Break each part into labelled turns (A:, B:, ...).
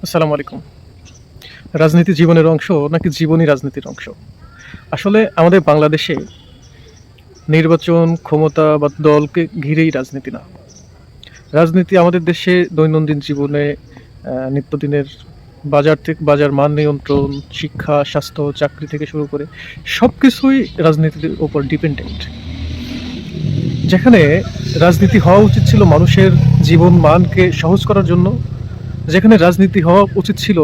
A: আসসালামু আলাইকুম। রাজনীতি জীবনের অংশ নাকি জীবনই রাজনীতির অংশ? আসলে আমাদের বাংলাদেশে নির্বাচন, ক্ষমতা বা দলকে ঘিরেই রাজনীতি না। রাজনীতি আমাদের দেশে দৈনন্দিন জীবনে নিত্যদিনের বাজার মান নিয়ন্ত্রণ, শিক্ষা, স্বাস্থ্য, চাকরি থেকে শুরু করে সবকিছুই রাজনীতির উপর ডিপেন্ডেন্ট। যেখানে রাজনীতি হওয়া উচিত ছিল মানুষের জীবন মানকে সহজ করার জন্য, যেখানে রাজনীতি হওয়া উচিত ছিল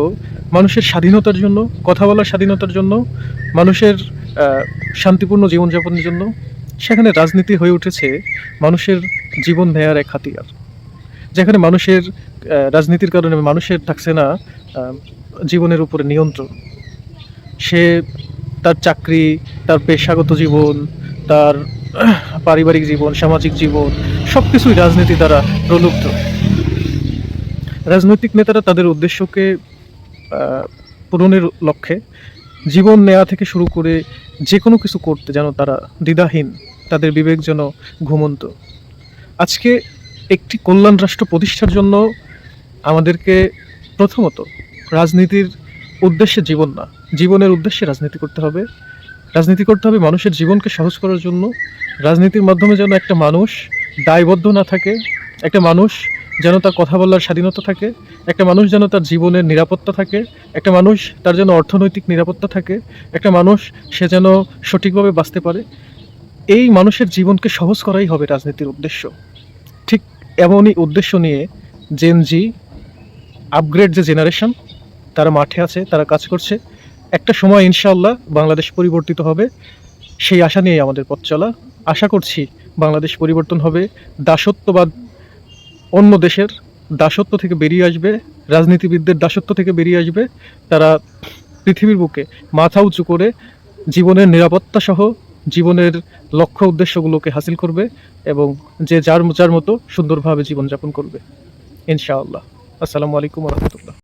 A: মানুষের স্বাধীনতার জন্য, কথা বলার স্বাধীনতার জন্য, মানুষের শান্তিপূর্ণ জীবনযাপনের জন্য, সেখানে রাজনীতি হয়ে উঠেছে মানুষের জীবন নেয়ার এক হাতিয়ার। যেখানে মানুষের রাজনীতির কারণে মানুষের থাকছে না জীবনের উপরে নিয়ন্ত্রণ। সে তার চাকরি, তার পেশাগত জীবন, তার পারিবারিক জীবন, সামাজিক জীবন সব কিছুই রাজনীতি দ্বারা প্রলুব্ধ। রাজনৈতিক নেতারা তাদের উদ্দেশ্যকে পূরণের লক্ষ্যে জীবন নেওয়া থেকে শুরু করে যে কোনো কিছু করতে যেন তারা দ্বিধাহীন, তাদের বিবেক যেন ঘুমন্ত। আজকে একটি কল্যাণ রাষ্ট্র প্রতিষ্ঠার জন্য আমাদেরকে প্রথমত রাজনীতির উদ্দেশ্যে জীবন না, জীবনের উদ্দেশ্যে রাজনীতি করতে হবে। রাজনীতি করতে হবে মানুষের জীবনকে সহজ করার জন্য। রাজনীতির মাধ্যমে যেন একটা মানুষ দায়বদ্ধ না থাকে, একটা মানুষ যেন তার কথা বলার স্বাধীনতা থাকে, একটা মানুষ যেন তার জীবনের নিরাপত্তা থাকে, একটা মানুষ তার যেন অর্থনৈতিক নিরাপত্তা থাকে, একটা মানুষ সে যেন সঠিকভাবে বাঁচতে পারে। এই মানুষের জীবনকে সহজ করাই হবে রাজনীতির উদ্দেশ্য। ঠিক এমনই উদ্দেশ্য নিয়ে জেন জি, আপগ্রেড যে জেনারেশন, তারা মাঠে আছে, তারা কাজ করছে। একটা সময় ইনশাআল্লাহ বাংলাদেশ পরিবর্তিত হবে, সেই আশা নিয়েই আমাদের পথ চলা। আশা করছি বাংলাদেশ পরিবর্তন হবে, দাসত্ববাদ অন্য দেশের দাসত্ব থেকে বেরিয়ে আসবে, রাজনীতিবিদদের দাসত্ব থেকে বেরিয়ে আসবে। তারা পৃথিবীর বুকে মাথা উঁচু করে জীবনের নিরাপত্তা সহ জীবনের লক্ষ্য উদ্দেশ্যগুলোকে হাসিল করবে এবং যে যার যার মতো সুন্দরভাবে জীবনযাপন করবে ইনশাআল্লাহ। আসসালামু আলাইকুম রহমতুল্লাহ।